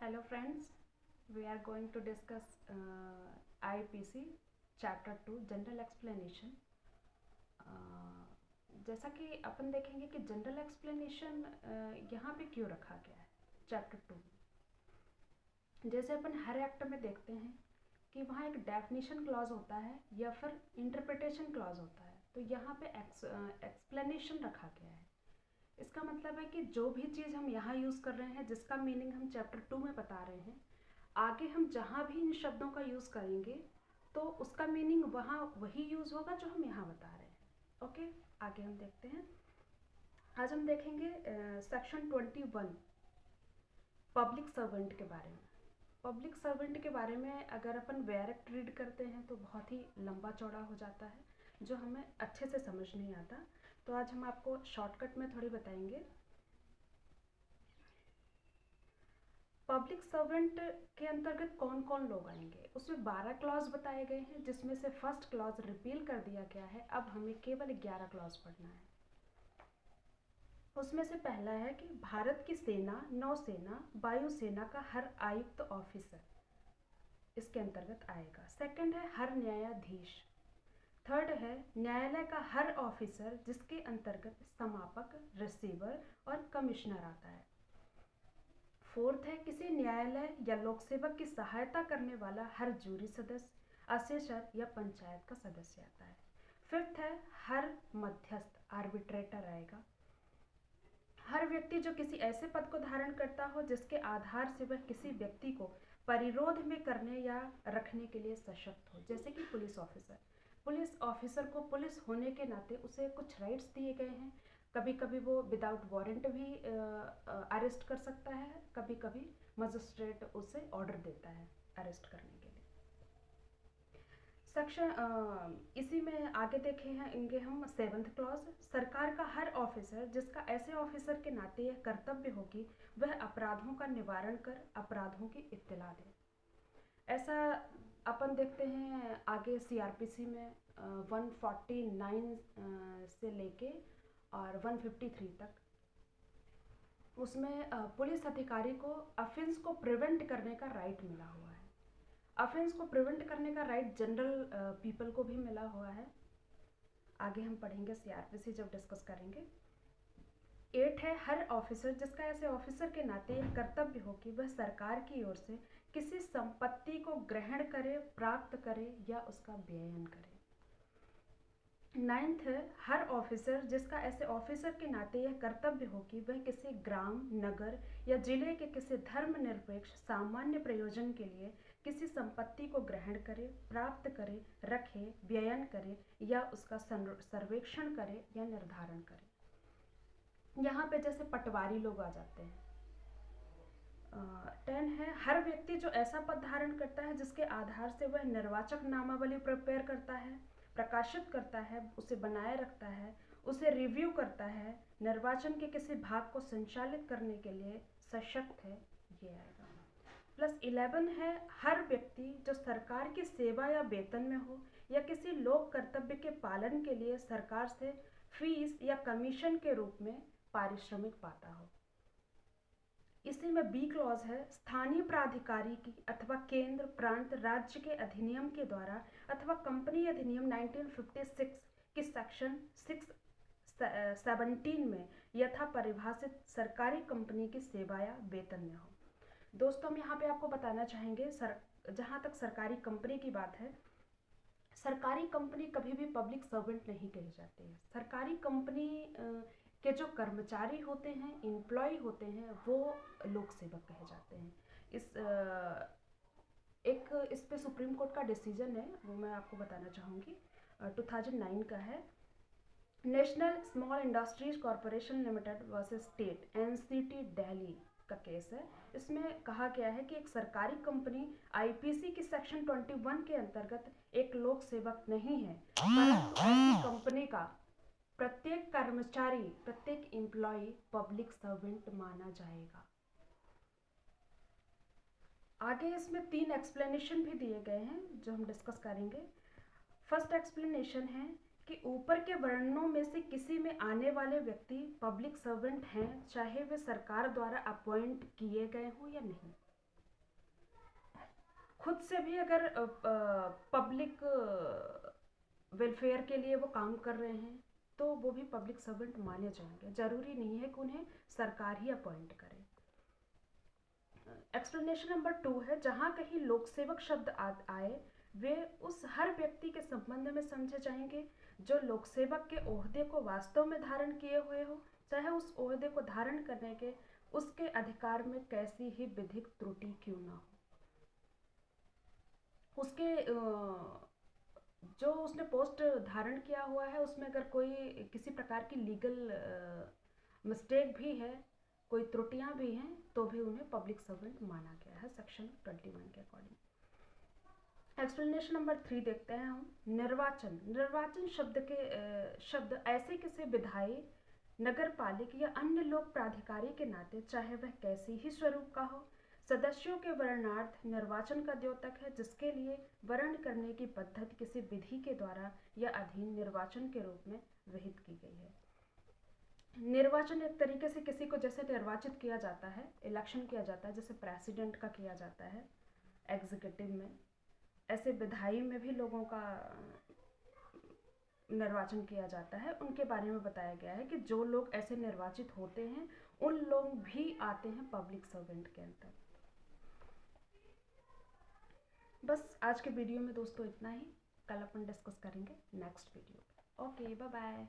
Hello friends, we are going to discuss IPC Chapter 2 General Explanation. जैसा कि अपन देखेंगे कि जनरल एक्सप्लेनेशन यहाँ पे क्यों रखा गया है चैप्टर 2 में। जैसे अपन हर एक्ट में देखते हैं कि वहाँ एक डेफिनेशन क्लॉज होता है या फिर इंटरप्रिटेशन क्लॉज होता है, तो यहाँ पे एक्सप्लेनेशन रखा गया है। इसका मतलब है कि जो भी चीज़ हम यहाँ यूज़ कर रहे हैं, जिसका मीनिंग हम चैप्टर 2 में बता रहे हैं, आगे हम जहाँ भी इन शब्दों का यूज़ करेंगे तो उसका मीनिंग वहाँ वही यूज़ होगा जो हम यहाँ बता रहे हैं। ओके, आगे हम देखते हैं। आज हम देखेंगे सेक्शन 21 पब्लिक सर्वेंट के बारे में। पब्लिक सर्वेंट के बारे में अगर अपन डायरेक्ट रीड करते हैं तो बहुत ही लंबा चौड़ा हो जाता है, जो हमें अच्छे से समझ नहीं आता। तो आज हम आपको शॉर्टकट में थोड़ी बताएंगे। पब्लिक सर्वेंट के अंतर्गत कौन कौन लोग आएंगे, उसमें 12 क्लॉज बताए गए हैं, जिसमें से फर्स्ट क्लॉज रिपील कर दिया गया है। अब हमें केवल 11 क्लॉज पढ़ना है। उसमें से पहला है कि भारत की सेना, नौसेना, वायुसेना का हर आयुक्त ऑफिसर इसके अंतर्गत आएगा। सेकंड है हर न्यायाधीश। थर्ड है न्यायालय का हर ऑफिसर, जिसके अंतर्गत समापक, रिसीवर और कमिश्नर आता है। फोर्थ है किसी न्यायालय या लोक सेवक की सहायता करने वाला हर जूरी सदस्य, असेसर या पंचायत का सदस्य आता है। फिफ्थ है हर मध्यस्थ, आर्बिट्रेटर आएगा। हर व्यक्ति जो किसी ऐसे पद को धारण करता हो जिसके आधार से वह किसी व्यक्ति को परिरोध में करने या रखने के लिए सशक्त हो, जैसे कि पुलिस ऑफिसर। पुलिस ऑफिसर को पुलिस होने के नाते उसे कुछ राइट्स दिए गए हैं। कभी कभी वो विदाउट वारंट भी अरेस्ट कर सकता है, कभी कभी मजिस्ट्रेट उसे ऑर्डर देता है अरेस्ट करने के लिए। सेक्शन इसी में आगे देखे हैं हम 7th क्लॉज। सरकार का हर ऑफिसर जिसका ऐसे ऑफिसर के नाते यह कर्तव्य हो कि वह अपराधों का निवारण कर अपराधों की इत्तला दे। ऐसा अपन देखते हैं आगे सीआरपीसी में 149 से लेके और 153 तक। उसमें पुलिस अधिकारी को अफेंस को प्रिवेंट करने का राइट मिला हुआ है। अफेंस को प्रिवेंट करने का राइट जनरल पीपल को भी मिला हुआ है। आगे हम पढ़ेंगे सीआरपीसी जब डिस्कस करेंगे। 8 है हर ऑफिसर जिसका ऐसे ऑफिसर के नाते यह कर्तव्य हो कि वह सरकार की ओर से किसी संपत्ति को ग्रहण करे, प्राप्त करे या उसका व्ययन करे। 9th है हर ऑफिसर जिसका ऐसे ऑफिसर के नाते यह कर्तव्य हो कि वह किसी ग्राम, नगर या जिले के किसी धर्मनिरपेक्ष सामान्य प्रयोजन के लिए किसी संपत्ति को ग्रहण करे, प्राप्त करे, रखे, व्ययन करे या उसका सर्वेक्षण करे या निर्धारण करे। यहाँ पे जैसे पटवारी लोग आ जाते हैं। 10 है हर व्यक्ति जो ऐसा पद धारण करता है जिसके आधार से वह निर्वाचक नामावली प्रिपेयर करता है, प्रकाशित करता है, उसे बनाए रखता है, उसे रिव्यू करता है, निर्वाचन के किसी भाग को संचालित करने के लिए सशक्त है, ये आएगा। प्लस 11 है हर व्यक्ति जो सरकार की सेवा या वेतन में हो या किसी लोक कर्तव्य के पालन के लिए सरकार से फीस या कमीशन के रूप में पारिश्रमिक पाता हो। इसी में बी क्लॉज है स्थानीय प्राधिकारी की अथवा केंद्र, प्रांत, राज्य के अधिनियम के द्वारा अथवा कंपनी अधिनियम 1956 की सेक्शन 617 में यथा परिभाषित सरकारी कंपनी की सेवा या वेतन में हो। दोस्तों, हम यहाँ पे आपको बताना चाहेंगे, जहाँ तक सरकारी कंपनी की बात है, सरकारी कंपनी कभी भी पब्लिक सर्वेंट नहीं कही जाती है। सरकारी कंपनी के जो कर्मचारी होते हैं, एम्प्लॉय होते हैं, वो लोक सेवक कहे जाते हैं। इस पे सुप्रीम कोर्ट का डिसीजन है, वो मैं आपको बताना चाहूँगी। 2009 का है, national small industries corporation limited versus state, NCT Delhi का केस है। इसमें कहा गया है कि एक सरकारी कंपनी आईपीसी की सेक्शन 21 के अंतर्गत एक लोक सेवक नहीं है, परंतु ऐसी कंपनी का प्रत्येक कर्मचारी, प्रत्येक एम्प्लॉय पब्लिक सर्वेंट माना जाएगा। आगे इसमें 3 एक्सप्लेनेशन भी दिए गए हैं जो हम डिस्कस करेंगे। फर्स्ट एक्सप्लेनेशन है कि ऊपर के वर्णनों में से किसी में आने वाले व्यक्ति पब्लिक सर्वेंट हैं, चाहे वे सरकार द्वारा अपॉइंट किए गए हों या नहीं। खुद से भी अगर पब्लिक वेलफेयर के लिए वो काम कर रहे हैं तो वो भी पब्लिक सर्वेंट माने जाएंगे। जरूरी नहीं है कि उन्हें सरकार ही अपॉइंट करे। एक्सप्लेनेशन नंबर 2 है, जहाँ कहीं लोक सेवक शब्द आए वे उस हर व्यक्ति के संबंध में समझे जाएंगे जो लोक सेवक के ओहदे को वास्तव में धारण किए हुए हो, चाहे उस ओहदे को धारण करने के उसके अधिकार में कैसी ही विधिक त्रुटि क्यों ना हो। उसके जो उसने पोस्ट धारण किया हुआ है उसमें अगर कोई किसी प्रकार की लीगल मिस्टेक भी है, कोई त्रुटियां भी हैं, तो भी उन्हें पब्लिक सर्वेंट माना गया है सेक्शन 21 के अकॉर्डिंग। एक्सप्लेनेशन नंबर 3 देखते हैं हम। निर्वाचन। निर्वाचन शब्द ऐसे किसी विधायी, नगर पालिक या अन्य लोक प्राधिकारी के नाते, चाहे वह कैसी ही स्वरूप का हो, सदस्यों के वर्णार्थ निर्वाचन का द्योतक है, जिसके लिए वर्ण करने की पद्धति किसी विधि के द्वारा या अधीन निर्वाचन के रूप में विहित की गई है। निर्वाचन एक तरीके से किसी को जैसे निर्वाचित किया जाता है, इलेक्शन किया जाता है, जैसे प्रेसिडेंट का किया जाता है एग्जीक्यूटिव में, ऐसे विधायी में भी लोगों का निर्वाचन किया जाता है। उनके बारे में बताया गया है कि जो लोग ऐसे निर्वाचित होते हैं उन लोग भी आते हैं पब्लिक सर्वेंट के अंदर। बस आज के वीडियो में दोस्तों इतना ही। कल अपन डिस्कस करेंगे next video. Okay, bye bye.